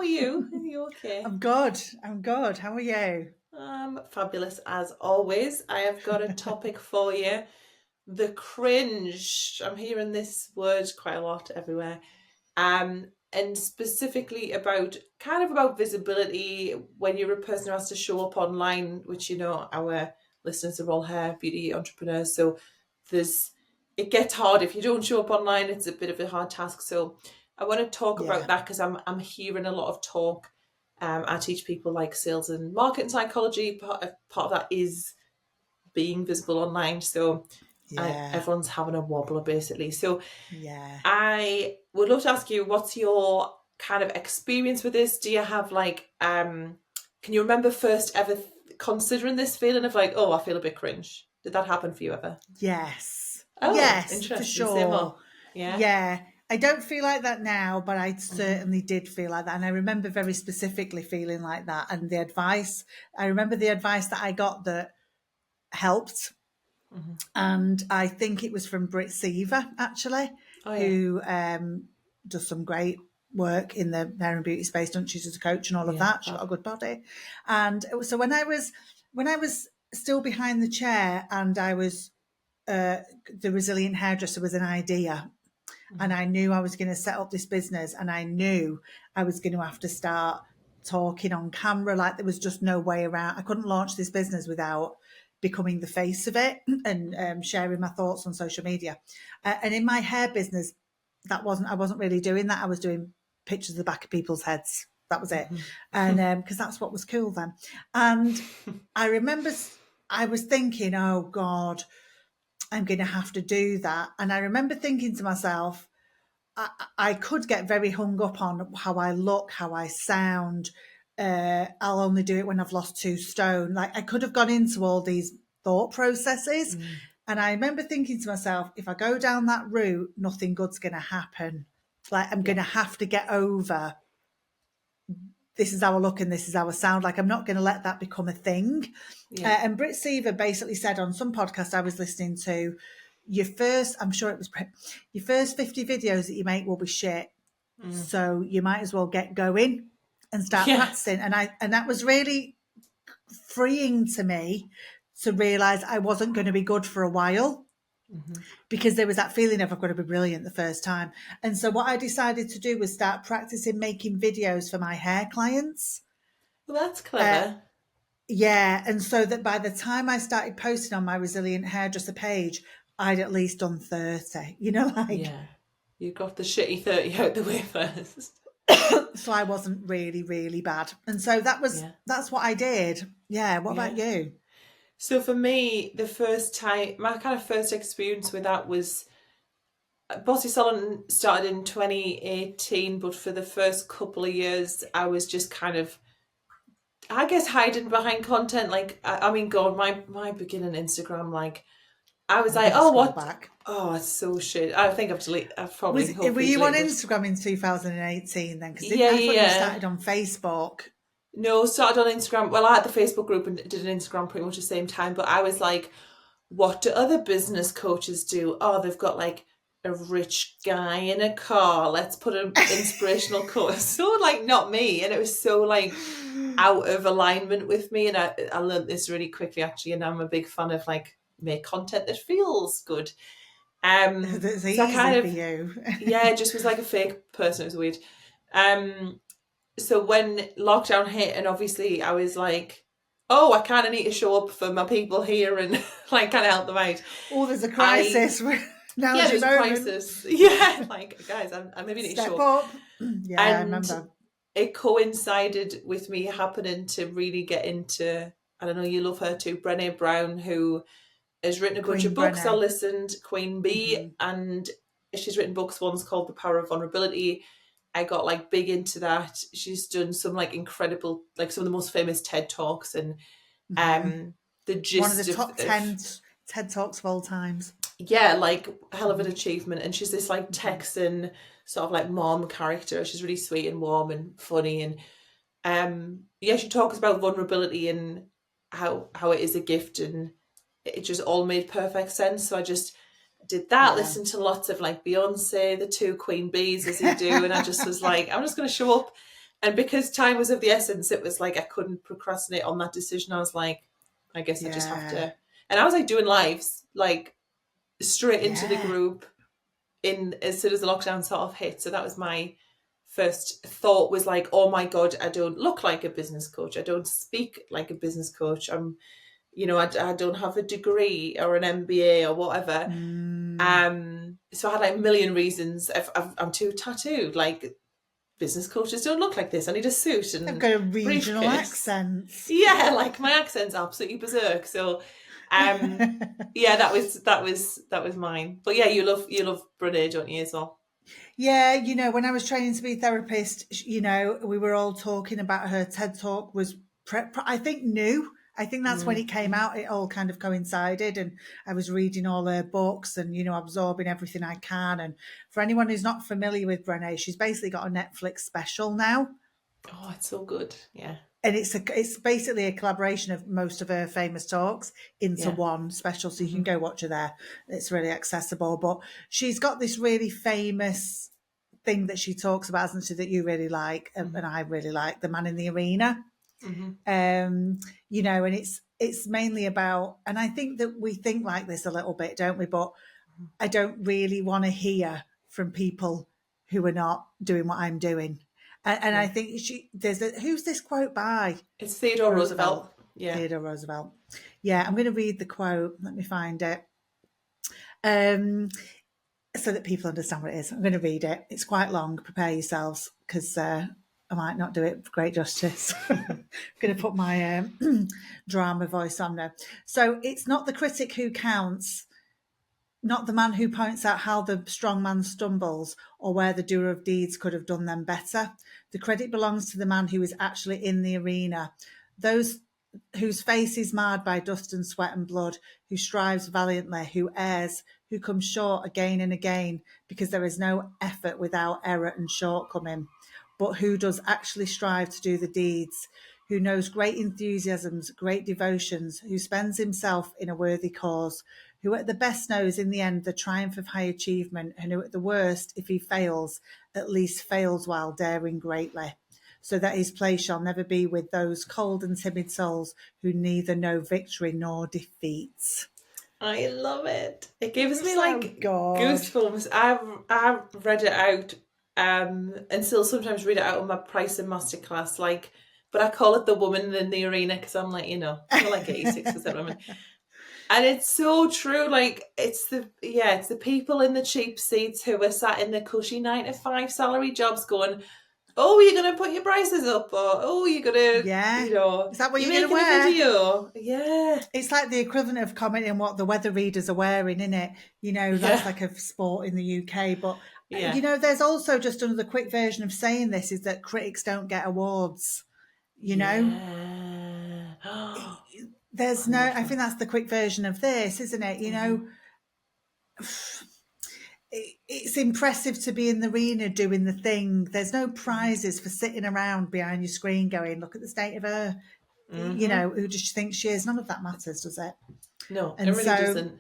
are you? Are you okay? I'm good. How are you? Fabulous as always. I have got a topic for you. The cringe. I'm hearing this word quite a lot everywhere. And specifically about about visibility when you're a person who has to show up online, which our listeners are all hair beauty entrepreneurs. So there's it gets hard if you don't show up online. It's a bit of a hard task. So I want to talk about Yeah. that because I'm hearing a lot of talk. I teach people like sales and marketing psychology. Part of that is being visible online. So Yeah. everyone's having a wobbler basically. So Yeah. I would love to ask you, what's your kind of experience with this? Do you have can you remember first ever considering this feeling of like, oh, I feel a bit cringe? Did that happen for you ever? Yes. Oh, Yes, for interesting. Say more. sure. Yeah. Yeah. I don't feel like that now, but I Mm-hmm. certainly did feel like that. And I remember very specifically feeling like that. And the advice, I remember the advice that I got that helped. Mm-hmm. And I think it was from Brit Seaver, actually, Oh yeah. who does some great work in the hair and beauty space, don't she, as a coach and all of Yeah. that. She's got a good body. And so when I was still behind the chair and I was the resilient hairdresser was an idea, and Mm-hmm. I knew I was going to set up this business, and I knew I was going to have to start talking on camera. Like there was just no way around. I couldn't launch this business without becoming the face of it and sharing my thoughts on social media. And in my hair business, I wasn't really doing that. I was doing pictures of the back of people's heads. That was it. And because that's what was cool then. And I remember I was thinking, oh God, I'm going to have to do that. And I remember thinking to myself, I could get very hung up on how I look, how I sound. I'll only do it when I've lost 2 stone. Like I could have gone into all these thought processes. Mm. And I remember thinking to myself, if I go down that route, nothing good's going to happen. Like I'm going Yeah. to have to get over this is how I look and this is how I sound. Like I'm not going to let that become a thing. Yeah. And Brit Seaver basically said on some podcast I was listening to, I'm sure it was your first 50 videos that you make will be shit. Mm. So you might as well get going and start Yeah. practicing. And that was really freeing to me to realize I wasn't going to be good for a while. Mm-hmm. Because there was that feeling of I've got to be brilliant the first time. And so what I decided to do was start practicing making videos for my hair clients. Well, that's Uh, clever. yeah. And so that by the time I started posting on my Resilient Hairdresser page, I'd at least done 30, like, Yeah. You got the shitty 30 out the way first. so I wasn't really, really bad. And so Yeah. that's what I did. Yeah. What about Yeah. you? So for me, my kind of first experience with that was Bossy Salon started in 2018, but for the first couple of years, I was just kind of, I guess, hiding behind content. Like, I mean, God, my beginning Instagram, like, I was I'm like, going to oh, scroll what? back. Oh, it's so shit. I think I've probably, Were hopefully you on deleted. Instagram in 2018 then? Because Yeah, I thought you yeah. started on Facebook. No, started on Instagram. Well, I had the Facebook group and did an Instagram pretty much the same time. But I was like, what do other business coaches do? Oh, they've got like a rich guy in a car. Let's put an inspirational quote. So like not me. And it was so like out of alignment with me. And I learned this really quickly actually. And I'm a big fan of like make content that feels good. That's So I easy kind for of, you. yeah, it just was like a fake person. It was weird. So when lockdown hit, and obviously I was like, oh, I kind of need to show up for my people here and like kind of help them out. Oh, there's a I crisis. Now's Yeah, your there's a moment. crisis. Yeah, like guys, I maybe need to Step show up. up. Yeah, I And remember. it coincided with me happening to really get into, I don't know, you love her too, Brené Brown, who has written a bunch of Queen books. I Brené. listened, Queen Bee, and she's written books. One's called The Power of Vulnerability. I got like big into that. She's done some like incredible, like some of the most famous TED Talks, and the One of the gist top of 10 TED Talks of all times. yeah, like hell of an achievement. And she's this like Texan sort of like mom character. She's really sweet and warm and funny. And yeah, she talks about vulnerability and how it is a gift, and it just all made perfect sense. So I just did that, Yeah. listened to lots of like Beyonce, the two Queen Bees as you do, and I just was like, I'm just gonna show up. And because time was of the essence, it was like I couldn't procrastinate on that decision. I was like, I guess I just have Yeah. to. And I was like doing lives, like straight into the Yeah. group in as soon as the lockdown sort of hit. So that was my first thought, was like, oh my God, I don't look like a business coach. I don't speak like a business coach. I don't have a degree or an MBA or whatever. So I had like a million reasons. I'm too tattooed. Like, business coaches don't look like this. I need a suit They've and got a regional briefcase. accents. Yeah, like my accent's absolutely berserk. So, yeah, that was mine. But yeah, you love Brené, don't you, as well? Yeah, when I was training to be a therapist, we were all talking about her TED talk was, I think, new. I think that's when it came out. It all kind of coincided, and I was reading all her books and, absorbing everything I can. And for anyone who's not familiar with Brené, she's basically got a Netflix special now. Oh, it's so good. Yeah. And it's basically a collaboration of most of her famous talks into Yeah. one special, so you can go watch her there. It's really accessible. But she's got this really famous thing that she talks about, isn't she, that you really like, and I really like, the man in the arena. And it's mainly about, and I think that we think like this a little bit, don't we? But I don't really want to hear from people who are not doing what I'm doing. And I think who's this quote by? It's Theodore Roosevelt. Yeah. Theodore Roosevelt. Yeah, I'm going to read the quote. Let me find it. So that people understand what it is. I'm going to read it. It's quite long. Prepare yourselves, because I might not do it great justice. I'm going to put my drama voice on there. So it's not the critic who counts, not the man who points out how the strong man stumbles or where the doer of deeds could have done them better. The credit belongs to the man who is actually in the arena. Those whose face is marred by dust and sweat and blood, who strives valiantly, who errs, who comes short again and again, because there is no effort without error and shortcoming, but who does actually strive to do the deeds, who knows great enthusiasms, great devotions, who spends himself in a worthy cause, who at the best knows in the end the triumph of high achievement, and who at the worst, if he fails, at least fails while daring greatly, so that his place shall never be with those cold and timid souls who neither know victory nor defeat. I love it. It gives me So like good. goosebumps. I've read it out, and still sometimes read it out on my pricing masterclass. Like, but I call it the woman in the arena, because I'm like, we're like 86% women. And it's so true. Like, it's the people in the cheap seats who are sat in the cushy 9 to 5 salary jobs going, oh, you're going to put your prices up, or, oh, you're going to, Yeah. Is that what you're you're making going to wear? a video. Yeah. It's like the equivalent of commenting what the weather readers are wearing, isn't it? That's like a sport in the UK. But, Yeah. there's also just another quick version of saying this, is that critics don't get awards, Yeah. There's no, I think that's the quick version of this, isn't it? It's impressive to be in the arena doing the thing. There's no prizes for sitting around behind your screen going, look at the state of her, who does she think she is? None of that matters, does it? No, And it really so doesn't.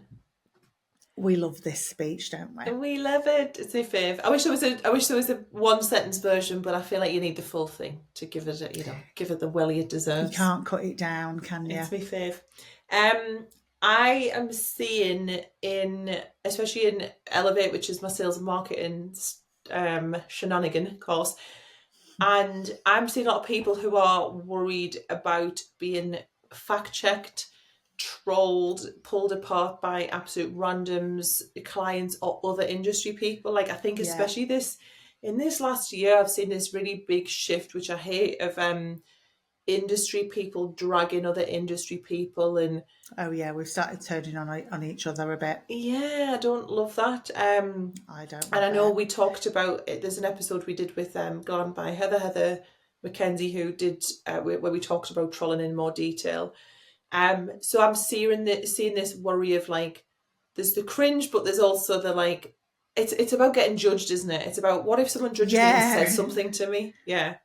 we love this speech, don't we? We love it. It's my fave. I wish there was a one sentence version, but I feel like you need the full thing to give it the welly it deserves. You can't cut it down, can you? It's my fave. I am seeing especially in Elevate, which is my sales and marketing shenanigan course, and I'm seeing a lot of people who are worried about being fact checked, trolled, pulled apart by absolute randoms, clients, or other industry people. Like, I think especially in this last year, I've seen this really big shift, which I hate, of industry people dragging other industry people. And we've started turning on each other a bit. I don't love that. I don't. And I know we talked about it. There's an episode we did with Glam by Heather McKenzie, who did where we talked about trolling in more detail. So I'm seeing this worry of, like, there's the cringe, but there's also the, like, it's about getting judged, isn't it? It's about, what if someone judges me and says something to me? Yeah.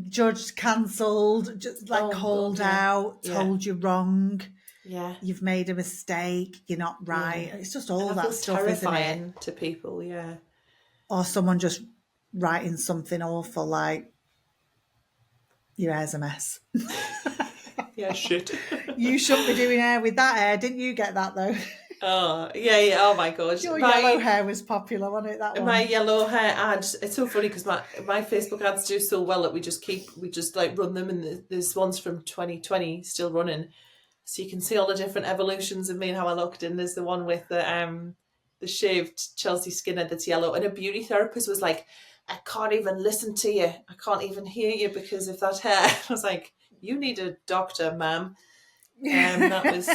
Judged, cancelled, just like called out, told you wrong. Yeah. You've made a mistake, you're not right. It's just all that stuff, terrifying, isn't it? to people, yeah. Or someone just writing something awful, like, Your hair's a mess. Yeah, shit. You shouldn't be doing hair with that hair. Didn't you get that though? Oh, yeah. Oh my God. Your yellow hair was popular, wasn't it? That one. My yellow hair ad. It's so funny because my Facebook ads do so well that we just like run them, and there's ones from 2020 still running, so you can see all the different evolutions of me and how I looked. And there's the one with the shaved Chelsea Skinner that's yellow, and a beauty therapist was like, "I can't even listen to you. I can't even hear you because of that hair." I was like, "You need a doctor, ma'am." That was.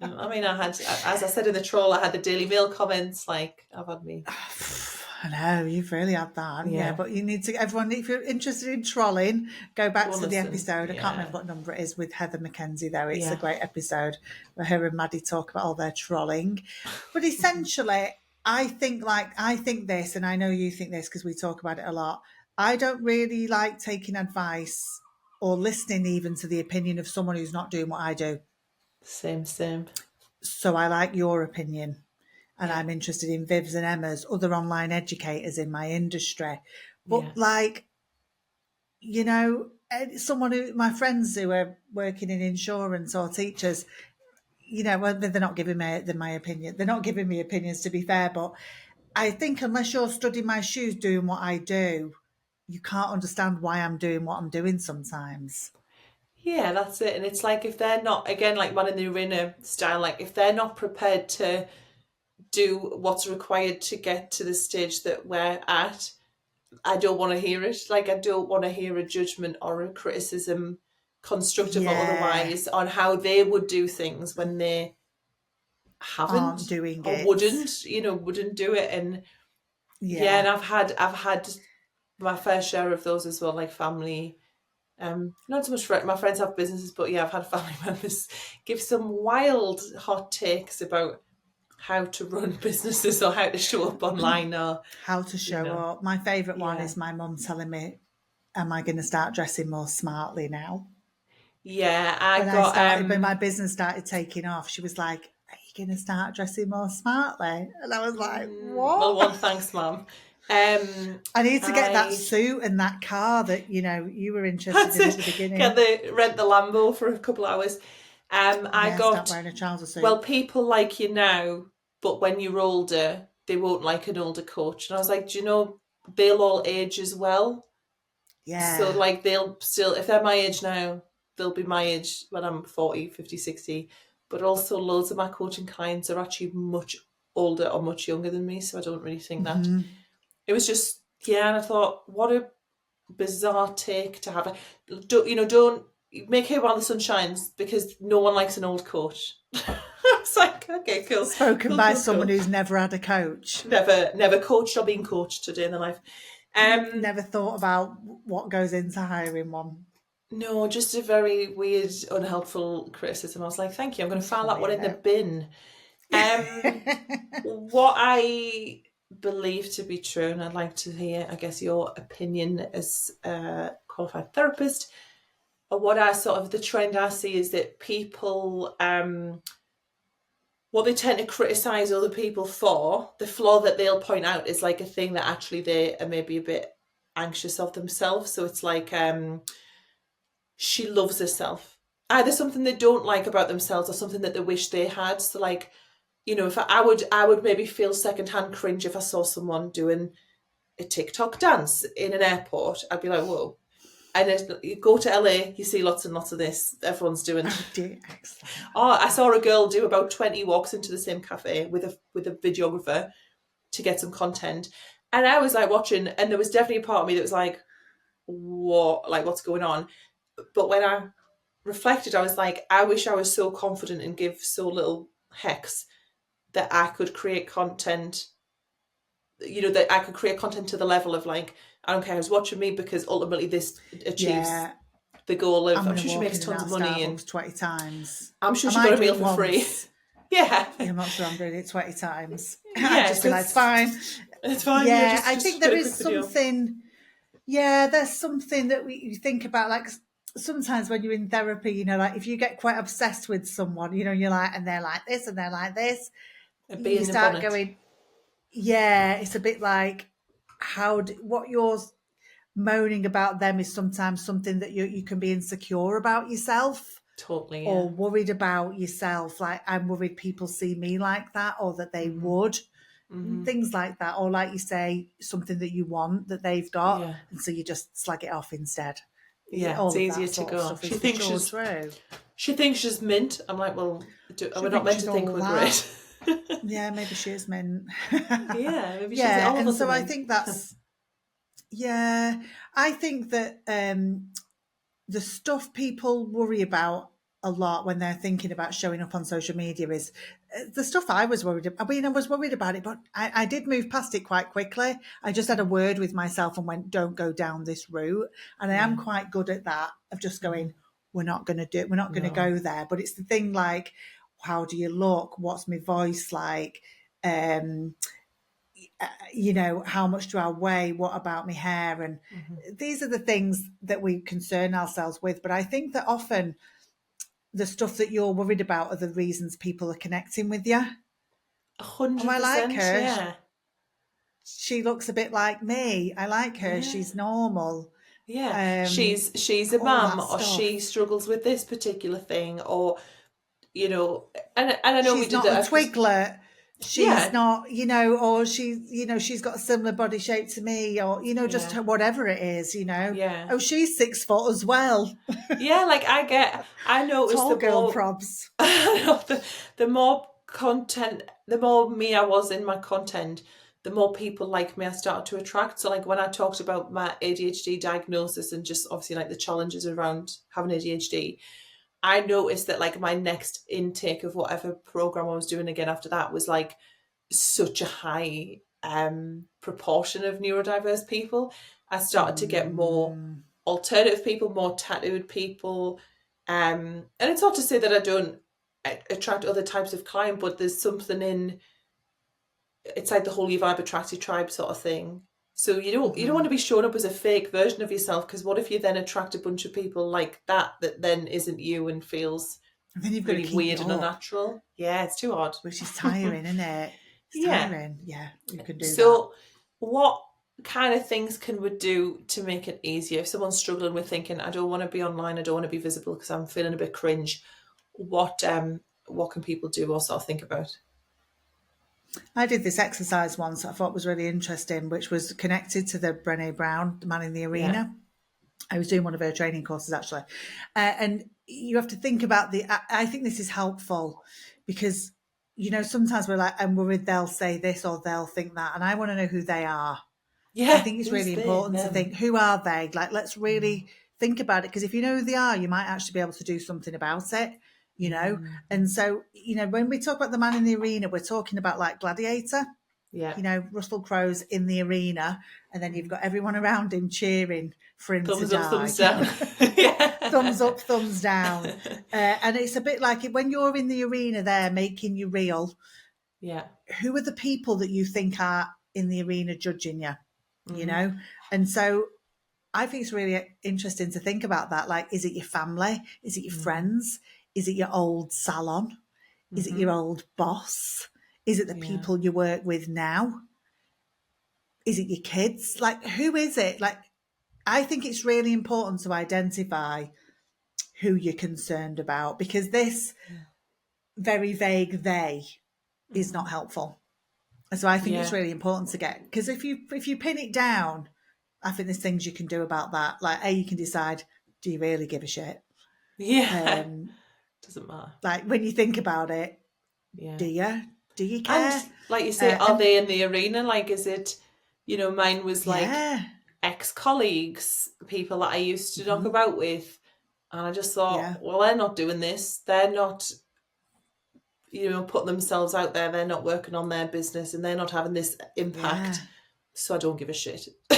I mean, I had, as I said in the troll, I had the Daily Mail comments. Like, I've had me. I know, you've really had that, yeah. But you need to, everyone, if you're interested in trolling, go back to the episode. I can't remember what number it is with Heather Mackenzie, though. It's a great episode where her and Maddie talk about all their trolling. But essentially, I think this, and I know you think this because we talk about it a lot. I don't really like taking advice or listening even to the opinion of someone who's not doing what I do. Same. So I like your opinion. And I'm interested in Viv's and Emma's, other online educators in my industry. But like, you know, my friends who are working in insurance or teachers, you know, well, they're not giving me my opinion. They're not giving me opinions, to be fair. But I think unless you're stood in my shoes doing what I do, you can't understand why I'm doing what I'm doing sometimes. Yeah, that's it. And it's like if they're not, again, like Man in the Arena style, like if they're not prepared to do what's required to get to the stage that we're at, I don't want to hear it. Like, I don't want to hear a judgment or a criticism, constructive or otherwise, on how they would do things when they haven't doing or it. wouldn't do it. And and I've had my fair share of those as well, like family. Not so much my friends have businesses, but I've had family members give some wild hot takes about how to run businesses or how to show up online or how to show up. My favourite one is my mum telling me, am I going to start dressing more smartly now? When my business started taking off, she was like, are you going to start dressing more smartly? And I was like, what? Well, one, thanks, Mum. I need to get that suit and that car that, you were interested in at the beginning. Rent the Lambo for a couple of hours. Start wearing a trouser suit. Well, people like you now, but when you're older, they won't like an older coach. And I was like, do you know, they'll all age as well. Yeah. So like they'll still, if they're my age now, they'll be my age when I'm 40, 50, 60. But also loads of my coaching clients are actually much older or much younger than me. So I don't really think that. It was just, and I thought, what a bizarre take to have. Don't make hay while the sun shines, because no one likes an old coach. It's like, okay, cool. Spoken by someone who's never had a coach. Never coached or been coached today in their life. Never thought about what goes into hiring one. No, just a very weird, unhelpful criticism. I was like, thank you, I'm going to file that one in the bin. What I believe to be true, and I'd like to hear, I guess, your opinion as a qualified therapist, or what the trend I see is that people, what they tend to criticise other people for, the flaw that they'll point out is like a thing that actually they are maybe a bit anxious of themselves. So it's like, she loves herself. Either something they don't like about themselves or something that they wish they had. So like, if I would maybe feel secondhand cringe if I saw someone doing a TikTok dance in an airport. I'd be like, whoa. And then you go to LA, you see lots and lots of this. Everyone's doing. I saw a girl do about 20 walks into the same cafe with a videographer to get some content. And I was like watching, and there was definitely a part of me that was like, what? Like, what's going on? But when I reflected, I was like, I wish I was so confident and give so little hex that I could create content, that I could create content to the level of like, I don't care who's watching me, because ultimately this achieves the goal of, I'm sure she makes tons of money. And 20 times. I'm sure she got a meal for free. I'm not sure I'm doing it 20 times. I just be like, it's fine. It's fine. Yeah, I think there is something, there's something that you think about, like, sometimes when you're in therapy, like if you get quite obsessed with someone, you're like, and they're like this and they're like this, you start going, it's a bit like, moaning about them is sometimes something that you can be insecure about yourself Totally, yeah. or worried about yourself. Like, I'm worried people see me like that, or that they would. Things like that. Or like you say, something that you want that they've got. Yeah. And so you just slag it off instead. Yeah, it's All of easier that to sort of go. stuff is for sure true. She thinks she's mint. I'm like, well, She we're not thinks meant to she's think all we're that. great. Yeah, maybe she is mint. Yeah, maybe she's Yeah, all of and us are so I mint. think that's, yeah, I think that the stuff people worry about a lot when they're thinking about showing up on social media is the stuff I was worried about. I mean, I was worried about it, but I did move past it quite quickly. I just had a word with myself and went, don't go down this route. And I am quite good at that, of just going, we're not going to do it. We're not going to No. go there. But it's the thing like, how do you look? What's my voice like? Um, how much do I weigh? What about my hair? And these are the things that we concern ourselves with. But I think that often the stuff that you're worried about are the reasons people are connecting with you. Oh, I like 100%, her. yeah. She looks a bit like me. I like her. Yeah. She's normal. Yeah. She's a All mum, that or she stuff. struggles with this particular thing, or and I know we She's did not a that. twiglet. She's Yeah. not, or she's got a similar body shape to me, or, just Yeah. whatever it is. Yeah. Oh, she's 6 foot as well. Yeah, like I noticed Tall the girl more probs. the more content, the more me I was in my content, the more people like me I started to attract. So like when I talked about my ADHD diagnosis and just obviously like the challenges around having ADHD, I noticed that like my next intake of whatever program I was doing again after that was like such a high proportion of neurodiverse people. I started to get more alternative people, more tattooed people. And it's not to say that I don't attract other types of client, but there's something in it's like the whole you vibe attract your tribe sort of thing. So you don't want to be showing up as a fake version of yourself, because what if you then attract a bunch of people like that then isn't you and feels And then you've got to really keep weird it and up, unnatural? Yeah, it's too hard. which is tiring, isn't it? It's Yeah. tiring. Yeah, you can do that. So, what kind of things can we do to make it easier? If someone's struggling with thinking, I don't want to be online, I don't want to be visible because I'm feeling a bit cringe, what can people do or sort of think about? I did this exercise once I thought was really interesting, which was connected to the Brené Brown, the Man in the Yeah. Arena. I was doing one of her training courses actually. And you have to think about I think this is helpful because, sometimes we're like, I'm worried they'll say this or they'll think that. And I want to know who they are. I Yeah, think it's who's really they, important to them? think, who are they? Like, let's really think about it. Because if you know who they are, you might actually be able to do something about it. And so, when we talk about the Man in the Arena, we're talking about like Gladiator. Yeah. Russell Crowe's in the arena, and then you've got everyone around him cheering for him to Thumbs up, die. thumbs down. Yeah. Thumbs up, thumbs down. And it's a bit like it when you're in the arena there making you real. Yeah. Who are the people that you think are in the arena judging you? And so I think it's really interesting to think about that. Like, is it your family? Is it your friends? Is it your old salon? Is it your old boss? Is it the Yeah. people you work with now? Is it your kids? Like, who is it? Like, I think it's really important to identify who you're concerned about, because this very vague they is not helpful. And so I think it's Yeah. really important to get, because if you pin it down, I think there's things you can do about that. Like, you can decide, do you really give a shit? Yeah. Doesn't matter. Like, when you think about it, Yeah. do you? Do you And care? like you say, are And they in the arena? Like, is it, mine was like yeah, ex-colleagues, people that I used to knock about with. And I just thought, yeah, well, they're not doing this. They're not, putting themselves out there. They're not working on their business and they're not having this yeah. impact. So I don't give a shit. No,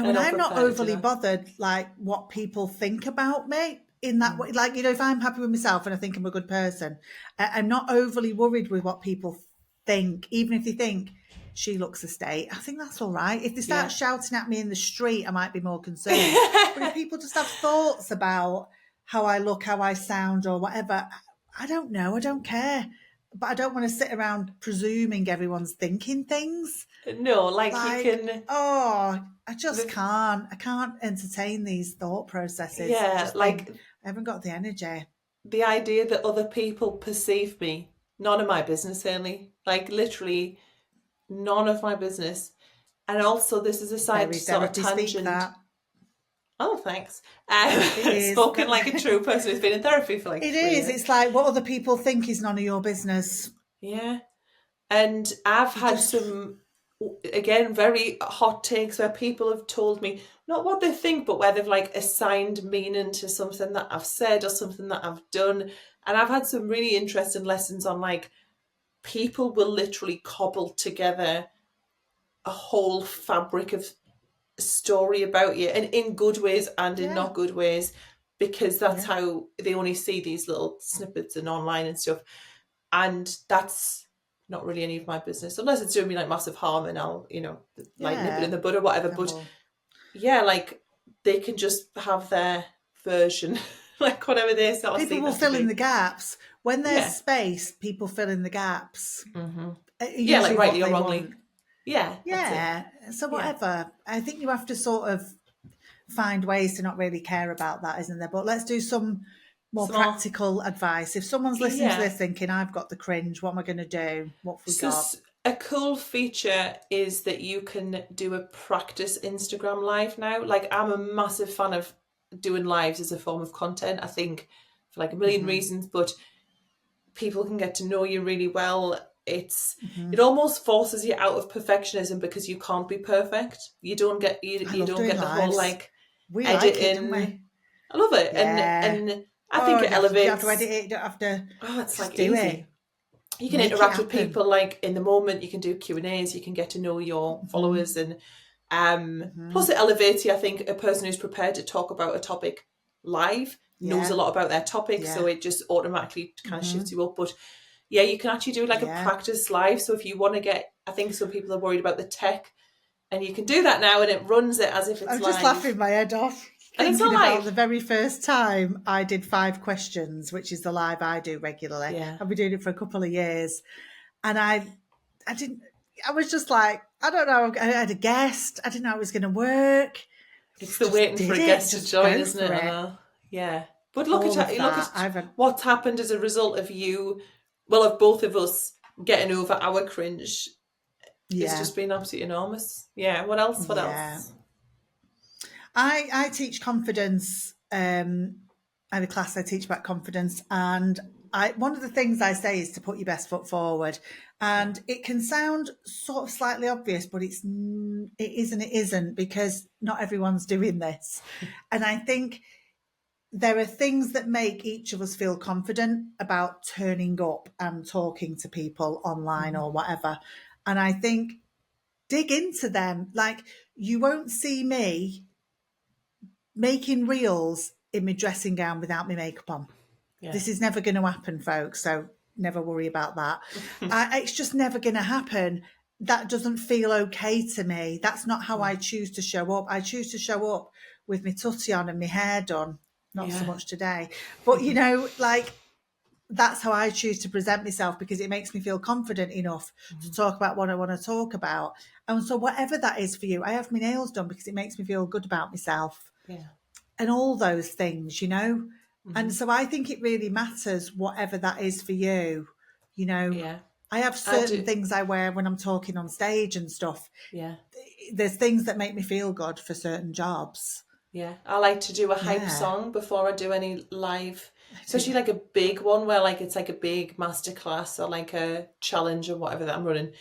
They're and not I'm not prepared to do overly that. bothered like what people think about me in that way. Like, if I'm happy with myself and I think I'm a good person, I'm not overly worried with what people think, even if they think she looks a state. I think that's all right. If they start Yeah. shouting at me in the street, I might be more concerned. But if people just have thoughts about how I look, how I sound, or whatever, I don't know. I don't care. but I don't want to sit around presuming everyone's thinking things. No, like you Like, can, oh, I just the, can't. I can't entertain these thought processes. I yeah, just think like I haven't got the energy. the idea that other people perceive me, none of my business, really. Like literally none of my business. And also, this is a side Very sort of therapy speak tangent. that. Oh, thanks. It is. Spoken like a true person who's been in therapy for like It 3 years. is. It's like what other people think is none of your business. Yeah. And I've You had just, some, again, very hot takes where people have told me not what they think, but where they've like assigned meaning to something that I've said or something that I've done. And I've had some really interesting lessons on like people will literally cobble together a whole fabric of story about you, and in good ways and in yeah, not good ways, because that's yeah, how they only see these little snippets and online and stuff. And that's not really any of my business unless it's doing me like massive harm, and I'll, like nip it in yeah. the bud or whatever. And But well, yeah, like they can just have their version, like whatever they sort of people see will that to fill in be. the gaps. When there's Yeah. space, people fill in the gaps. Hmm. Yeah, like Usually what rightly or they wrongly. want. Yeah, that's it. Yeah. So Yeah. whatever. I think you have to sort of find ways to not really care about that, isn't there? But let's do some more Small. practical advice. If someone's listening to Yeah. this thinking, I've got the cringe, what am I going to do? What have we So got? a cool feature is that you can do a practice Instagram live now. Like I'm a massive fan of doing lives as a form of content. I think for like a million Mm-hmm. reasons, but people can get to know you really well. Mm-hmm. It almost forces you out of perfectionism because you can't be perfect. You don't get I you love don't doing get the whole lives. like We like it, don't editing. we? I love it. Yeah. And I Oh, think you it don't have to, you don't have to elevates. edit it. You don't have to Oh, it's just like do it. easy. You can Make it interact with happen. people like in the moment. You can do Q&As. You can get to know your Mm-hmm. followers, and Mm-hmm. plus it elevates you. I think a person who's prepared to talk about a topic live knows a Yeah. lot about their topic, so Yeah. it just automatically kind of Mm-hmm. shifts you up. But yeah, you can actually do like a Yeah. practice live. So if you want to get, I think some people are worried about the tech, and you can do that now, and it runs it as if it's I'm just live, laughing my head off and it's thinking not about the live. very first time I did 5 questions, which is the live I do regularly. Yeah, I've been doing it for a couple of years, and I didn't. I was just like, I don't know. I had a guest. I didn't know it was going to work. it's the Just waiting for did a it. guest to Just join, go isn't it? for I it. know. Yeah, but All of look that. at I've had. what's happened as a result of you, well, of both of us getting over our cringe. It's Yeah, just been absolutely enormous. Yeah. What else? What yeah. else? I teach confidence. I have a class I teach about confidence, and one of the things I say is to put your best foot forward. Yeah. And it can sound sort of slightly obvious, but it is and it isn't, because not everyone's doing this. And I think there are things that make each of us feel confident about turning up and talking to people online Mm. or whatever. And I think dig into them. Like, you won't see me making reels in my dressing gown without my makeup on. Yeah. This is never going to happen, folks. So never worry about that. It's just never going to happen. That doesn't feel okay to me. That's not how I choose to show up. I choose to show up with my tutty on and my hair done. Not so Yeah. much today. But, like, that's how I choose to present myself, because it makes me feel confident enough to talk about what I want to talk about. And so whatever that is for you, I have my nails done because it makes me feel good about myself, Yeah. and all those things. And Hmm. so I think it really matters, whatever that is for you. You know, Yeah. I have I certain do. things I wear when I'm talking on stage and stuff. Yeah. There's things that make me feel good for certain jobs. Yeah. I like to do a hype Yeah, song before I do any live, I do. especially like a big one where like it's like a big masterclass or like a challenge or whatever that I'm running.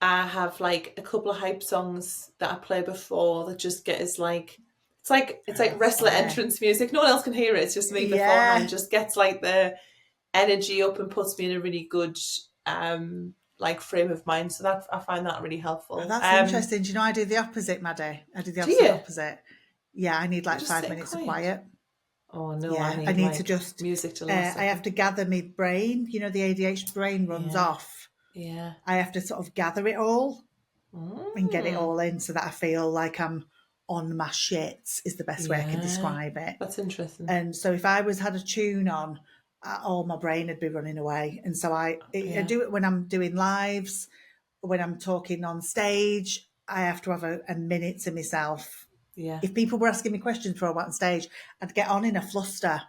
I have like a couple of hype songs that I play before that just get us like, it's Oh, like that's wrestler funny. entrance music. No one else can hear it. It's just me beforehand. Yeah. Just gets like the energy up and puts me in a really good like frame of mind. So that I find that really Oh, helpful. that's interesting. Do you know, I do the opposite, Maddie. I do the Do absolute you? opposite. Yeah, I need You like just five sit minutes of quiet. quiet. Oh no, I Yeah, I need need to like just, music to last I have second. to gather my brain. The ADHD brain runs Yeah, off. yeah. I have to sort of gather it all and get it Mm, all in so that I feel like I'm on my shit, is the best way I can yeah, describe it. that's interesting. And so if I had a tune on, all my brain would be running away. And so I Yeah. do it when I'm doing lives, when I'm talking on stage. I have to have a minute to myself. Yeah. If people were asking me questions before I went on stage, I'd get on in a fluster.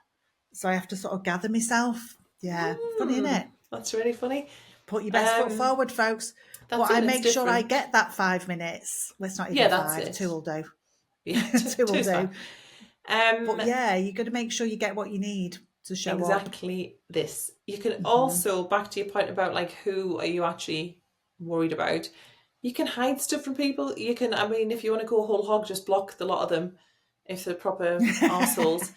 So I have to sort of gather myself. Yeah, funny, isn't it? That's really funny. Put your best foot forward, folks. But I make sure I get that 5 minutes. Let's not even that's 5. it. 2 will do. Yeah, 2 will do. Fine. But yeah, you've got to make sure you get what you need to show up. Exactly this. You can also, back to your point about like who are you actually worried about, you can hide stuff from people. You can, I mean, if you want to go whole hog, just block the lot of them if they're proper arseholes.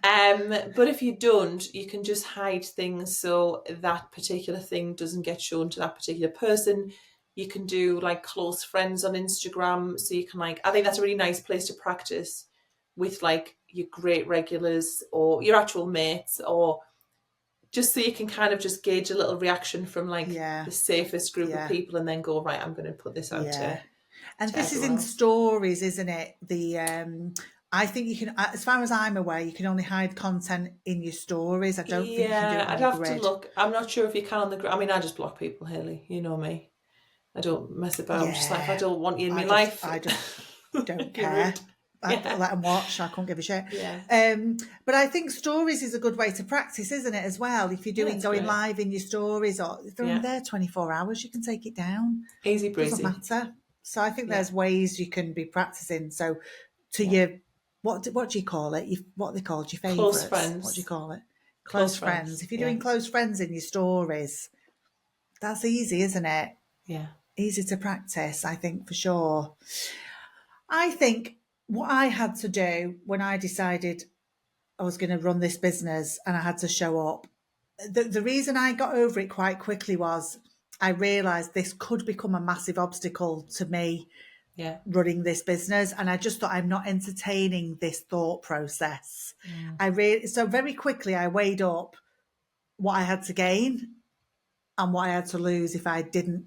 But if you don't, you can just hide things so that particular thing doesn't get shown to that particular person. You can do like close friends on Instagram. So you can like, I think that's a really nice place to practice with like your great regulars or your actual mates, or just so you can kind of just gauge a little reaction from like the safest group of people, and then go, right, I'm going to put this out to and to this is in else. Stories, isn't it? I think you can, as far as I'm aware, you can only hide content in your stories. I don't think you can do it on I'd your have grid. to look. I'm not sure if you can on the grid. I mean, I just block people, Haley. You know me. I don't mess about. I'm just like, if I don't want you in my life, I just don't care. I let them watch. I can't give a shit. Yeah. But I think Stories is a good way to practice, isn't it, as well? If you're going great. live in your stories, or if they're only there 24 hours, you can take it down. Easy breezy. Doesn't matter. So I think there's ways you can be practicing. So to your, what do you call it? What are they called? Your favourites? Close friends. What do you call it? Close friends. If you're doing close friends in your stories, that's easy, isn't it? Yeah. Easy to practice, I think, for sure. I think what I had to do when I decided I was going to run this business and I had to show up, the reason I got over it quite quickly was I realised this could become a massive obstacle to me running this business. And I just thought, I'm not entertaining this thought process. So very quickly I weighed up what I had to gain and what I had to lose if I didn't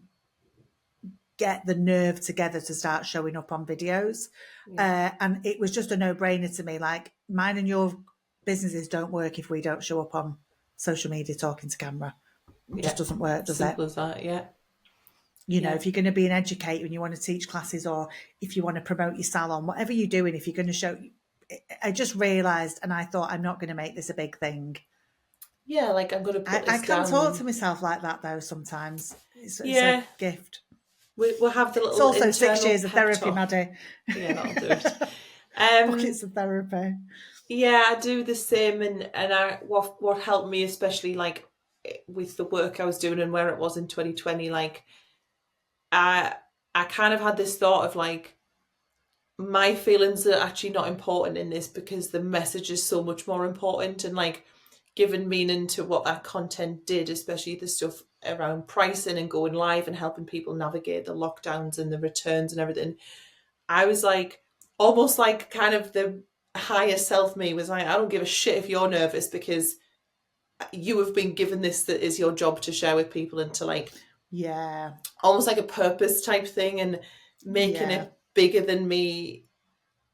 get the nerve together to start showing up on videos. And it was just a no-brainer to me. Like, mine and your businesses don't work if we don't show up on social media talking to camera. It just doesn't work, does it? Simple as that, You know, if you're going to be an educator and you want to teach classes, or if you want to promote your salon, whatever you're doing, if you're going to show... I just realised, and I thought, I'm not going to make this a big thing. Yeah, like I'm going to put this I can talk to myself like that, though, sometimes. It's a gift. We'll have the little. It's also 6 years of therapy, Maddie. Yeah, that'll do it. Buckets of therapy. Yeah, I do the same, and what helped me, especially like with the work I was doing and where it was in 2020, like I kind of had this thought of like, my feelings are actually not important in this because the message is so much more important, and like giving meaning to what that content did, especially the stuff around pricing and going live and helping people navigate the lockdowns and the returns and everything. I was like, almost like kind of the higher self me was like, I don't give a shit if you're nervous because you have been given this, that is your job to share with people, and to like, almost like a purpose type thing, and making it bigger than me.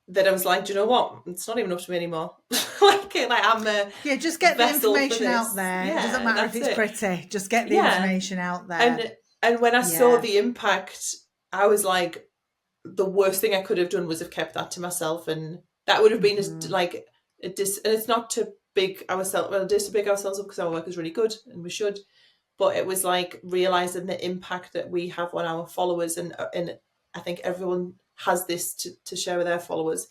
That I was like, do you know what? It's not even up to me anymore. like I'm a just get the information out there. It doesn't matter if it's pretty. Just get the information out there. And when I saw the impact, I was like, the worst thing I could have done was have kept that to myself, and that would have been like and it's not to big ourselves. Well, it is to big ourselves up because our work is really good and we should. But it was like realizing the impact that we have on our followers, and I think everyone has this to share with their followers.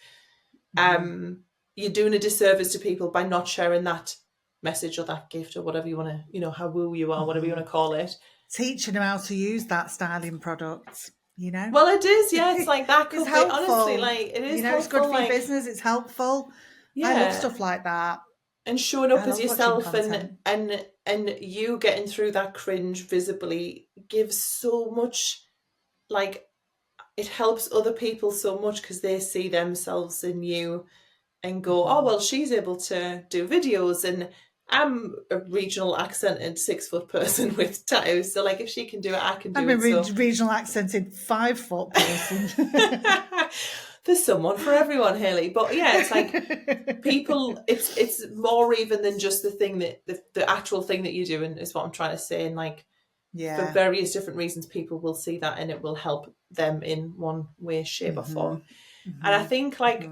You're doing a disservice to people by not sharing that message or that gift or whatever you want to, how woo you are, whatever you want to call it. Teaching them how to use that styling product, Well, it is, it's like that could it's be, helpful. honestly, like it is helpful, it's good for like, your business, it's helpful. I love stuff like that. And showing up as yourself, and you getting through that cringe visibly gives so much, like, it helps other people so much because they see themselves in you and go, oh, well, she's able to do videos, and I'm a regional accented 6 foot person with tattoos. So like, if she can do it, I can do it. I'm a regional accented 5 foot person. There's someone for everyone, Hayley. But yeah, it's like people, it's more even than just the thing that the actual thing that you're doing is what I'm trying to say. And like for various different reasons, people will see that and it will help them in one way, shape, or form. And I think like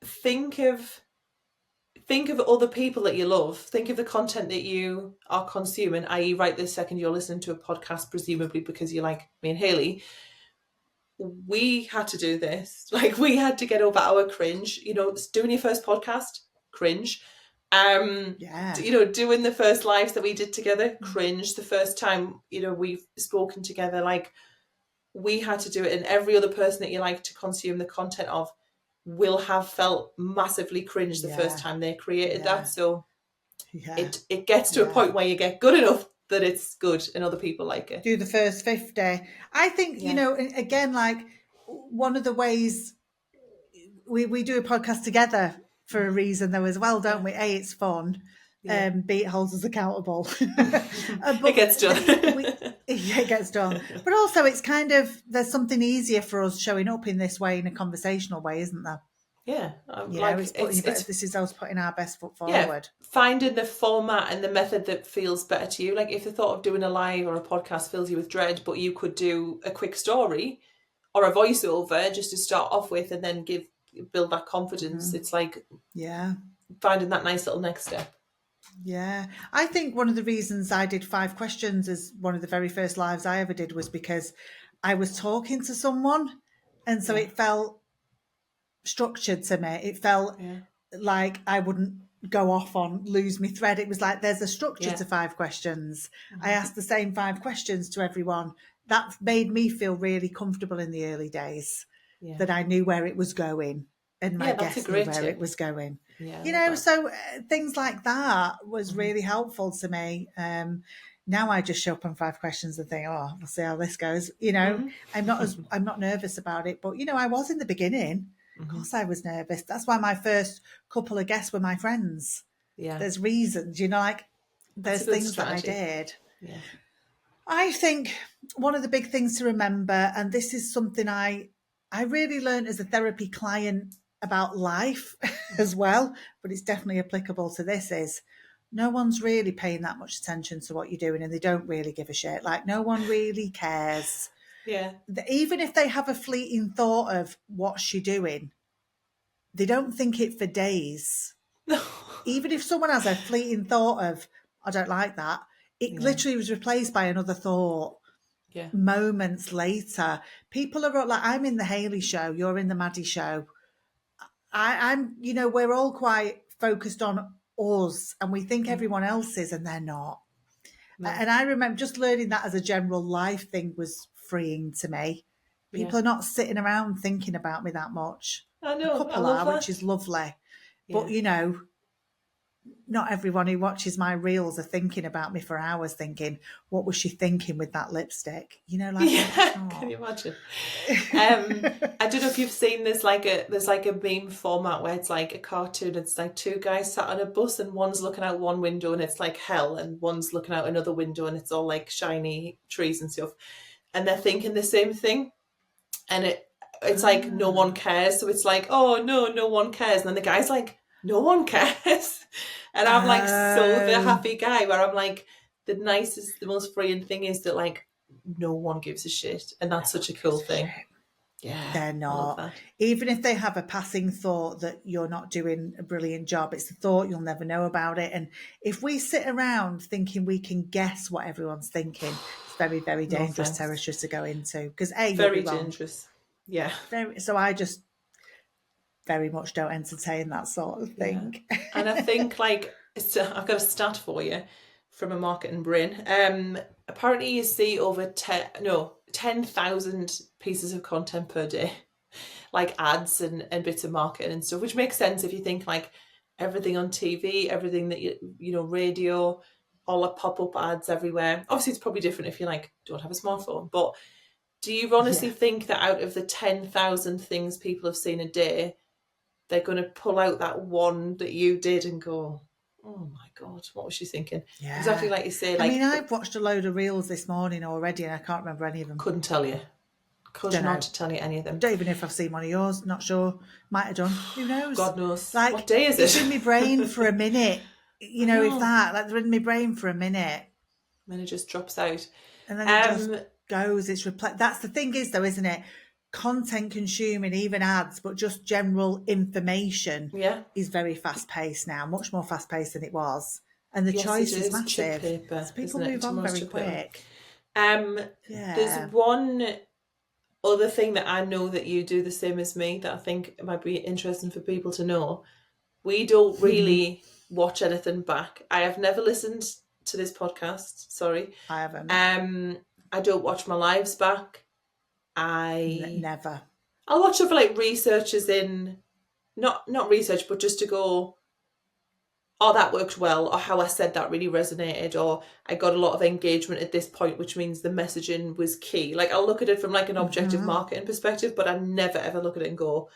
think of other people that you love. Think of the content that you are consuming, i.e. right this second you're listening to a podcast, presumably because you like me and Hayley. We had to do this. Like we had to get over our cringe. You know, doing your first podcast, cringe. You know, doing the first lives that we did together, cringe. The first time, you know, we've spoken together, like we had to do it. And every other person that you like to consume the content of will have felt massively cringe the first time they created that. So it gets to a point where you get good enough that it's good and other people like it. Do the first 50. I think, you know, again, like one of the ways we do a podcast together for a reason though as well, don't we? A, it's fun. B, it holds us accountable. But it gets done. It gets done. But also it's kind of, there's something easier for us showing up in this way, in a conversational way, isn't there? Yeah, like this is us putting our best foot forward. Finding the format and the method that feels better to you. Like if the thought of doing a live or a podcast fills you with dread, but you could do a quick story or a voiceover just to start off with and then build that confidence. It's like finding that nice little next step. Yeah, I think one of the reasons I did 5 questions as one of the very first lives I ever did was because I was talking to someone, and so it felt structured to me. It felt like I wouldn't go off on lose my thread. It was like there's a structure to 5 questions. I asked the same 5 questions to everyone. That made me feel really comfortable in the early days, that I knew where it was going and my guests knew where it was going. You know, so things like that was really helpful to me. Now I just show up on 5 questions and think, oh, we'll see how this goes. You know, I'm not nervous about it, but you know, I was in the beginning. Of course I was nervous. That's why my first couple of guests were my friends. There's reasons, you know, like there's things strategy. That I did. I think one of the big things to remember, and this is something I really learned as a therapy client about life as well, but it's definitely applicable to this, is no one's really paying that much attention to what you're doing, and they don't really give a shit. Like no one really cares. Even if they have a fleeting thought of what's she doing, they don't think it for days. Even if someone has a fleeting thought of, I don't like that, it literally was replaced by another thought. Moments later, people are like, I'm in the Hayley show, you're in the Maddie show. I'm, you know, we're all quite focused on us, and we think everyone else is, and they're not. And I remember just learning that as a general life thing was freeing to me. People are not sitting around thinking about me that much. I know. A couple are, which is lovely. But, you know, not everyone who watches my reels are thinking about me for hours thinking, what was she thinking with that lipstick? You know, like, can you imagine? I don't know if you've seen there's like a meme format where it's like a cartoon. It's like 2 guys sat on a bus and one's looking out one window and it's like hell, and one's looking out another window and it's all like shiny trees and stuff. And they're thinking the same thing. And it's like no one cares. So it's like, oh no one cares. And then the guy's like, no one cares. And I'm like so the happy guy where I'm like, the nicest, the most freeing thing is that like no one gives a shit. And that's such a cool thing. Yeah. They're not. Even if they have a passing thought that you're not doing a brilliant job, it's a thought, you'll never know about it. And if we sit around thinking we can guess what everyone's thinking, it's very, very dangerous territory to go into. Because very dangerous. Yeah. So I just very much don't entertain that sort of thing. And I think like I've got a stat for you from a marketing brain. Apparently you see over 10,000 pieces of content per day, like ads and bits of marketing and stuff, which makes sense if you think like everything on TV, everything that you know, radio, all the pop-up ads everywhere. Obviously it's probably different if you like don't have a smartphone, but do you honestly think that out of the 10,000 things people have seen a day, they're going to pull out that one that you did and go, oh my God, what was she thinking? Exactly like you say. Like, I mean, I've watched a load of reels this morning already and I can't remember any of them. Couldn't tell you. Could Dunno. not tell you any of them. Don't even know if I've seen one of yours. Not sure. Might have done. Who knows? God knows. Like, What day is it's it? in my brain for a minute. You know, if that, like, they're in my brain for a minute. Then it just drops out. And then it just goes. It's that's the thing is, though, isn't it? Content consuming, even ads, but just general information is very fast-paced now, much more fast-paced than it was. And the choice is massive. Chip paper, so people move on very quick. There's one other thing that I know that you do the same as me that I think might be interesting for people to know. We don't really watch anything back. I have never listened to this podcast. Sorry. I haven't. I don't watch my lives back. Never. I'll watch it for like researchers in, not research, but just to go, oh, that worked well, or how I said that really resonated, or I got a lot of engagement at this point, which means the messaging was key. Like, I'll look at it from like an objective marketing perspective, but I never ever look at it and go,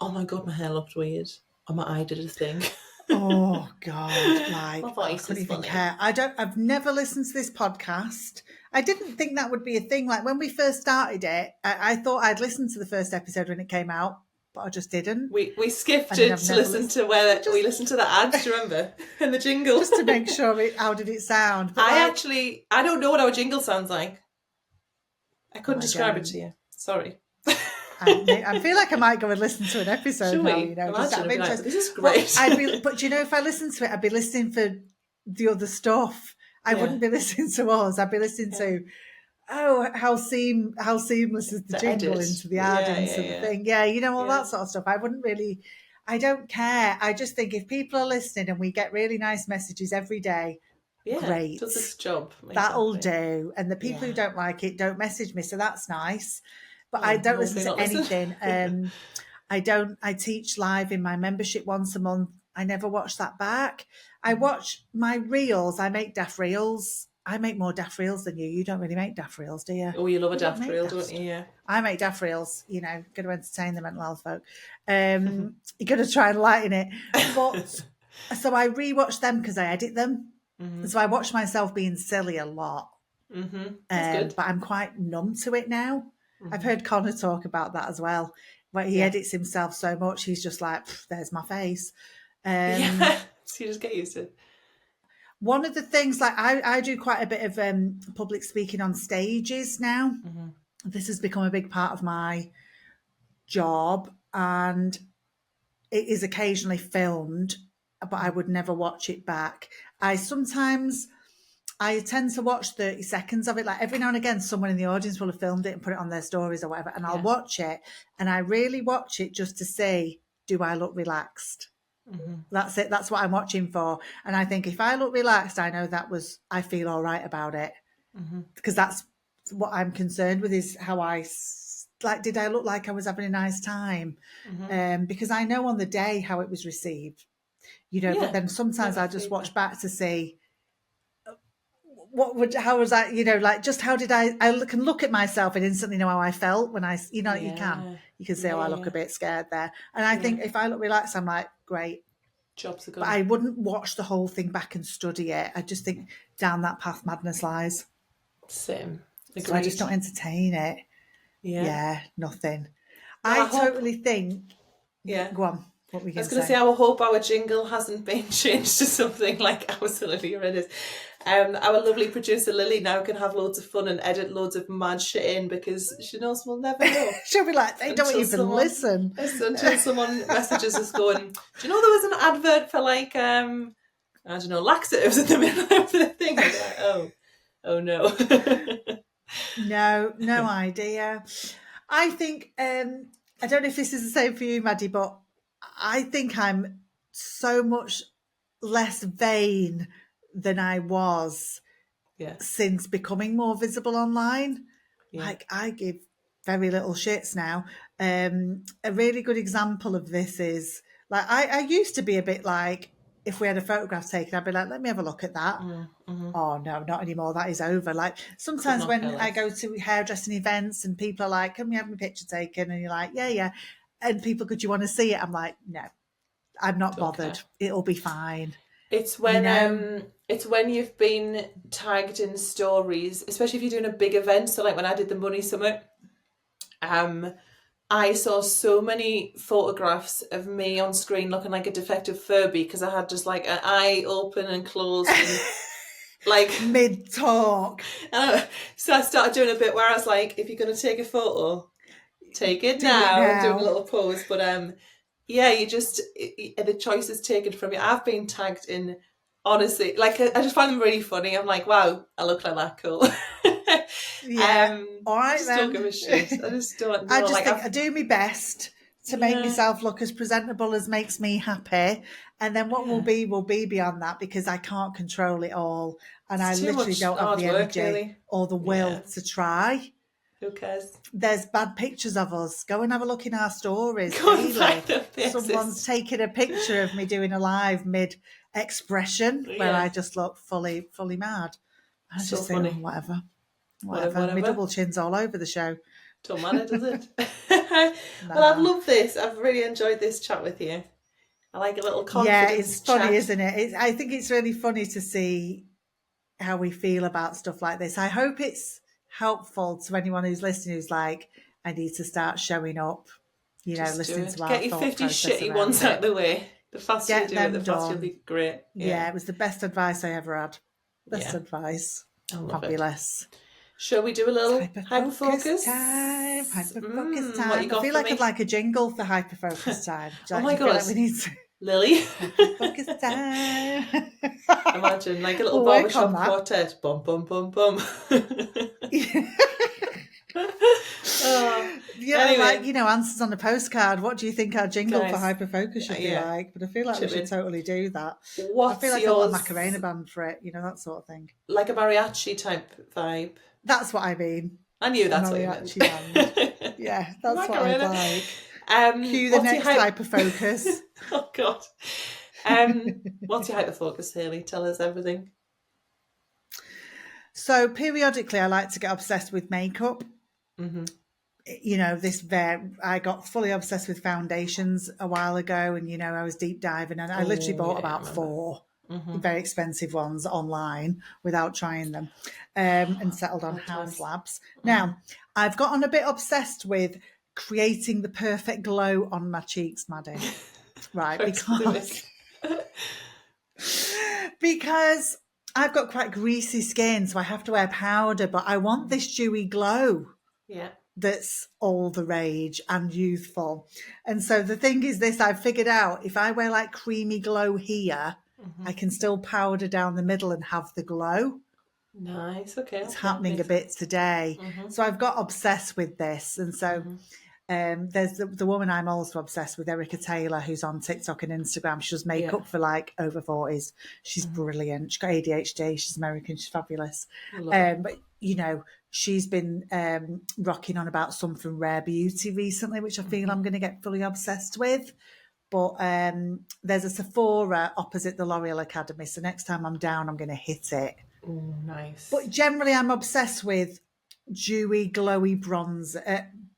oh my God, my hair looked weird, or my eye did a thing. Oh God, like, my voice I couldn't even funny. care. I've never listened to this podcast. I didn't think that would be a thing. Like, when we first started it, I thought I'd listened to the first episode when it came out, but I just didn't. We skipped it to listen to where we listened to the ads, do you remember? And the jingle. Just to make sure how did it sound. But I don't know what our jingle sounds like. I couldn't describe it to you. Sorry. I feel like I might go and listen to an episode now, you know, just out of interest. This is great. But you know, if I listened to it, I'd be listening for the other stuff. I wouldn't be listening to us. I'd be listening to, how seamless is the jingle edit into the ad into the thing. Yeah, you know, all that sort of stuff. I don't care. I just think if people are listening and we get really nice messages every day, great. Does its job. That'll do. And the people who don't like it don't message me, so that's nice. But I don't listen to anything. I teach live in my membership once a month. I never watch that back. I watch my reels. I make daft reels. I make more daft reels than you. You don't really make daft reels, do you? Oh, you love a daft reel, don't you? Yeah. I make daft reels, you know, going to entertain the mental health folk. You're going to try and lighten it. But so I rewatch them because I edit them. So I watch myself being silly a lot. That's good. But I'm quite numb to it now. I've heard Connor talk about that as well, where he edits himself so much, he's just like, there's my face. So you just get used to it. One of the things, like I do quite a bit of public speaking on stages now. This has become a big part of my job, and it is occasionally filmed, but I would never watch it back. I tend to watch 30 seconds of it. Like, every now and again, someone in the audience will have filmed it and put it on their stories or whatever, and I'll watch it, and I really watch it just to see, do I look relaxed? That's it. That's what I'm watching for. And I think if I look relaxed, I know I feel all right about it, because that's what I'm concerned with, is how did I look like I was having a nice time? Because I know on the day how it was received, you know, but then sometimes I just watch back to see, how was I, you know, like, just how did I can look at myself and instantly know how I felt when you can say, I look a bit scared there. And I think if I look relaxed, I'm like, great. Jobs are good. But I wouldn't watch the whole thing back and study it. I just think down that path madness lies. Same. Agreed. So I just don't entertain it. Yeah, nothing. Well, I totally think. Yeah. Go on. What were you I was going to say, I hope our jingle hasn't been changed to something like ours, Lily already is. Our lovely producer Lily now can have loads of fun and edit loads of mad shit in, because she knows we'll never know. She'll be like, they don't even listen. Until someone messages us going, do you know there was an advert for like, I don't know, laxatives in the middle of the thing? Like, oh no. No idea. I think, I don't know if this is the same for you, Maddie, but I think I'm so much less vain than I was since becoming more visible online. Like, I give very little shits now. A really good example of this is, like, I used to be a bit like, if we had a photograph taken, I'd be like, let me have a look at that. Oh no, not anymore. That is over. Like, sometimes when I go to hairdressing events and people are like, can we have my picture taken? And you're like, yeah. And people, could you want to see it? I'm like, no, I'm not bothered. It'll be fine. It's when it's when you've been tagged in stories, especially if you're doing a big event. So like when I did the Money Summit, I saw so many photographs of me on screen looking like a defective Furby because I had just like an eye open and closed and like mid talk. So I started doing a bit where I was like, if you're going to take a photo, take it now, doing a little pose. But yeah, you just the choice is taken from you. I've been tagged in, honestly, like I just find them really funny. I'm like, wow, I look like that, cool. Yeah. All right, I just don't give a shit. I just don't know. I just think I do my best to make myself look as presentable as makes me happy. And then what will be beyond that, because I can't control it all. And I literally don't have the energy or the will to try. Who cares? There's bad pictures of us. Go and have a look in our stories. Someone's taken a picture of me doing a live mid-expression where I just look fully mad. I just think, whatever. My double chin's all over the show. Don't matter, does it? Well, I've loved this. I've really enjoyed this chat with you. I like a little confidence. Yeah, it's funny, isn't it? I think it's really funny to see how we feel about stuff like this. I hope it's helpful to anyone who's listening who's like, I need to start showing up, listening to our get your 50 shitty ones out of the way. The faster you do it, the faster you'll be great. Yeah, it was the best advice I ever had. Best advice. Fabulous. Shall we do a little hyperfocus time? Hyperfocus time. I feel like I'd like a jingle for hyperfocus time. Oh my god, like we need to. Lily. Hyperfocus time. Imagine like a little barbershop quartet. Bum bum bum bum. Anyway. Like answers on a postcard. What do you think our jingle for hyperfocus should be like? But I feel like we should totally do that. I feel like a Macarena band for it, that sort of thing. Like a mariachi type vibe. That's what I mean. I knew that's what you meant. Yeah, that's Macarena. What I like. Cue the next hyperfocus. Oh God. What's your hyperfocus, Hayley? Tell us everything. So periodically, I like to get obsessed with makeup. Mm-hmm. I got fully obsessed with foundations a while ago, and I was deep diving, and I literally bought about 4 very expensive ones online without trying them, and settled on House Labs. Now, I've gotten a bit obsessed with creating the perfect glow on my cheeks, Maddie. Right, because I've got quite greasy skin, so I have to wear powder, but I want this dewy glow. Yeah. That's all the rage and youthful. And so the thing is this, I've figured out, if I wear like creamy glow here, I can still powder down the middle and have the glow. Nice. Okay. It's happening a bit today. So I've got obsessed with this. And so there's the woman I'm also obsessed with, Erica Taylor, who's on TikTok and Instagram. She does makeup for like over 40s. She's brilliant. She's got ADHD. She's American. She's fabulous. But she's been rocking on about something Rare Beauty recently, which I feel I'm going to get fully obsessed with. But there's a Sephora opposite the L'Oreal Academy. So next time I'm down, I'm going to hit it. Oh, nice. But generally, I'm obsessed with dewy, glowy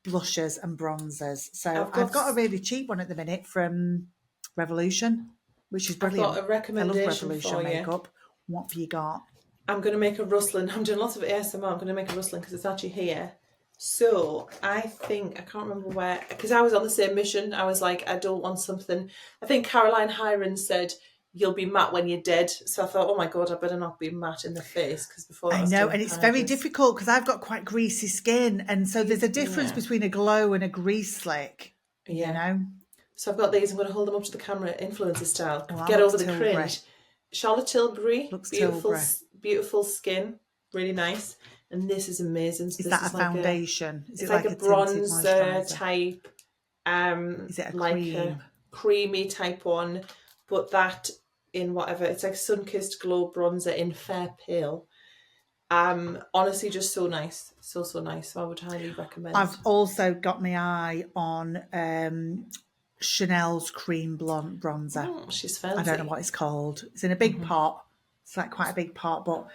blushes and bronzers. So I've got a really cheap one at the minute from Revolution, which is brilliant. I've got a recommendation. I love Revolution makeup. What have you got? I'm going to make a rustling. I'm doing lots of ASMR. I'm going to make a rustling because it's actually here. So I can't remember where, because I was on the same mission. I was like, I don't want something. I think Caroline Hiron said, you'll be matte when you're dead. So I thought, oh my God, I better not be matte in the face, because before I know, and it's very difficult because I've got quite greasy skin, and so there's a difference between a glow and a grease slick. So I've got these. I'm going to hold them up to the camera, influencer style. Get over the cringe. Charlotte Tilbury, beautiful skin, really nice. And this is amazing. So is that a foundation? It's like a bronzer type. Is it like cream? A creamy type one, but that in whatever, it's like sun-kissed glow bronzer in fair pale. Honestly, just so nice, so nice. So I would highly recommend. I've also got my eye on Chanel's cream blonde bronzer. Oh, she's fancy. I don't know what it's called. It's in a big pot. It's like quite a big pot, but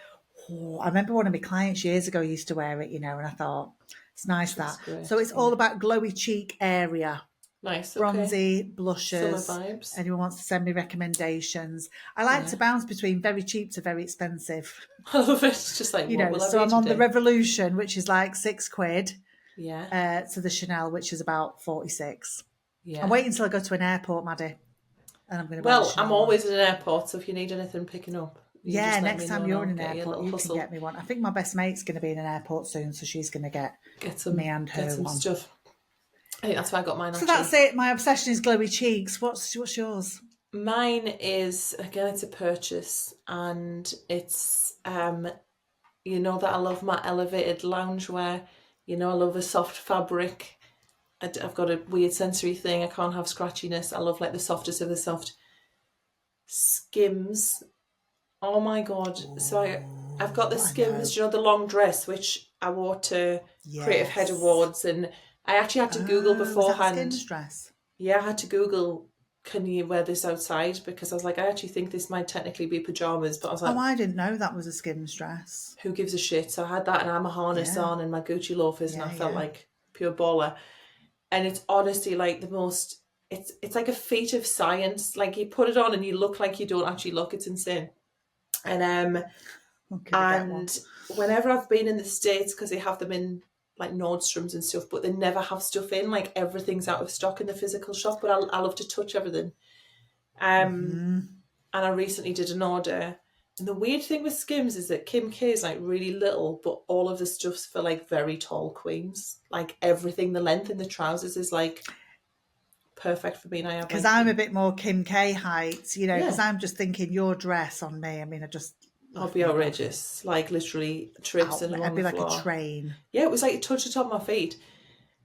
I remember one of my clients years ago used to wear it, and I thought it's nice that. Great. So it's all about glowy cheek area. Nice, bronzy blushes. Summer vibes. Anyone wants to send me recommendations? I like to bounce between very cheap to very expensive. I love it. It's just like so I'm on the Revolution, which is like £6, to the Chanel, which is about 46. Yeah. I'm waiting until I go to an airport, Maddie, and I'm going to buy the Well, Chanel I'm always at an airport, so if you need anything picking up, you just let next me time know you're and in I'll an get you a airport, little you hustle. can get me one. I think my best mate's going to be in an airport soon, so she's going to get some, me and her get some one. stuff. I think that's why I got mine. So actually. that's it. My obsession is glowy cheeks. What's yours? Mine is, again, it's a purchase, and it's you know that I love my elevated loungewear. You know, I love a soft fabric. I've got a weird sensory thing. I can't have scratchiness. I love like the softest of the soft. Skims. Oh my god. So I've got the Skims, you know, the long dress, which I wore to Creative Head Awards, and I actually had to Google beforehand. Is that Skims dress? Yeah, I had to Google, can you wear this outside? Because I was like, I actually think this might technically be pyjamas, but I was like, I didn't know that was a Skims dress. Who gives a shit? So I had that and I had my harness on and my Gucci loafers, and I felt like pure baller. And it's honestly like the most, it's like a feat of science. Like you put it on and you look like you don't actually look. It's insane. And whenever I've been in the States, because they have them in like Nordstrom's and stuff, but they never have stuff in, like everything's out of stock in the physical shop, but I love to touch everything. And I recently did an order, and the weird thing with Skims is that Kim K is like really little, but all of the stuff's for like very tall queens. Like everything, the length in the trousers is like perfect for me. And I have, because I'm a bit more Kim K height, you know, because I'm just thinking your dress on me. I mean, I'll be outrageous, like literally trips and along I'd be the like floor. a train. Yeah, it was like it touched the top of my feet.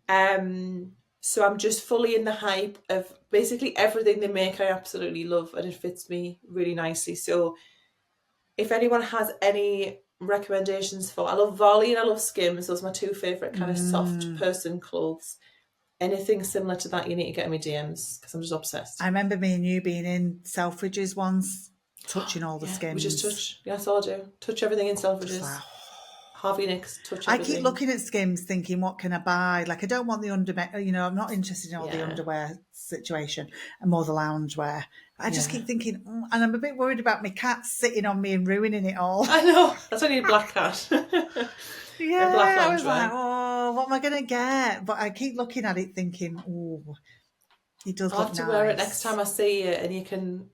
So I'm just fully in the hype of basically everything they make. I absolutely love, and it fits me really nicely. So if anyone has any recommendations for, I love Volley and I love Skims. Those are my two favourite kind of soft person clothes. Anything similar to that, you need to get in my DMs because I'm just obsessed. I remember me and you being in Selfridges once, touching all the Skims. We just touch. That's all I do. Touch everything in Selfridges. Harvey Nicks, touch everything. I keep looking at Skims thinking, what can I buy? Like, I don't want the underwear, you know, I'm not interested in all the underwear situation and more the loungewear. I just keep thinking, and I'm a bit worried about my cat sitting on me and ruining it all. I know. That's only a black cat. Yeah, black I was like, oh, what am I going to get? But I keep looking at it thinking, oh, it does I'll look have to nice. wear it next time I see you, and you can...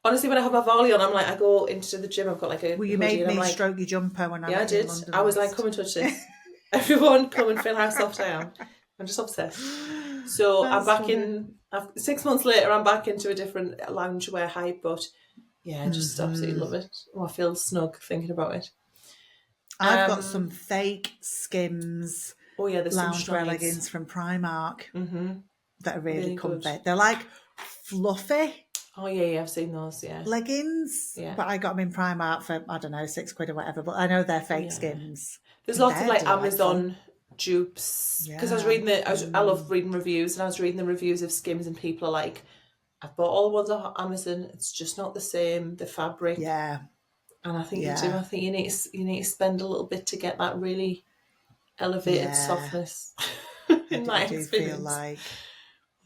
Honestly, when I have my volley on, I'm like, I go into the gym, I've got like a... Well, you made me stroke your jumper when I went in London. I was like, come and touch this. Everyone, come and feel how soft I am. I'm just obsessed. So I'm back in... 6 months later, I'm back into a different loungewear hype, but yeah, I just absolutely love it. Oh, I feel snug thinking about it. I've got some fake Skims loungewear leggings from Primark that are really comfy. Good. They're like fluffy. Oh, yeah, I've seen those, leggings. Yeah. But I got them in Primark for, I don't know, £6 or whatever. But I know they're fake Skims. There's lots of like Amazon dupes. Because I was reading I love reading reviews, and I was reading the reviews of Skims, and people are like, I've bought all the ones on Amazon. It's just not the same. The fabric. Yeah. And I think you do. I think you need to spend a little bit to get that really elevated softness. In my experience. Feel like.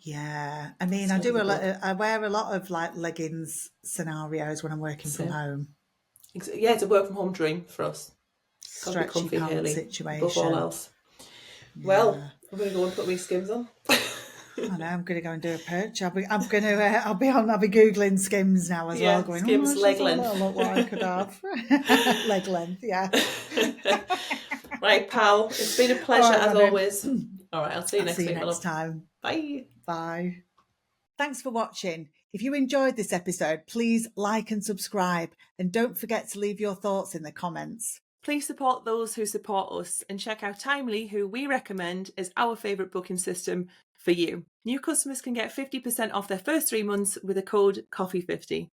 Yeah, I mean, I do I wear a lot of like leggings scenarios when I'm working from home. Yeah, it's a work from home dream for us. Stretchy pants situation. Above all else. Yeah. Well, I'm going to go and put my Skims on. I know, I'm going to go and do a perch. I'll be googling Skims now as well. Going, Skims leg length. Look what I could have. Leg length, yeah. Right, pal. It's been a pleasure as always. All right, I'll see you next week. Next time. Bye. Bye. Thanks for watching. If you enjoyed this episode, please like and subscribe, and don't forget to leave your thoughts in the comments. Please support those who support us, and check out Timely, who we recommend as our favourite booking system for you. New customers can get 50% off their first 3 months with the code COFFEE50.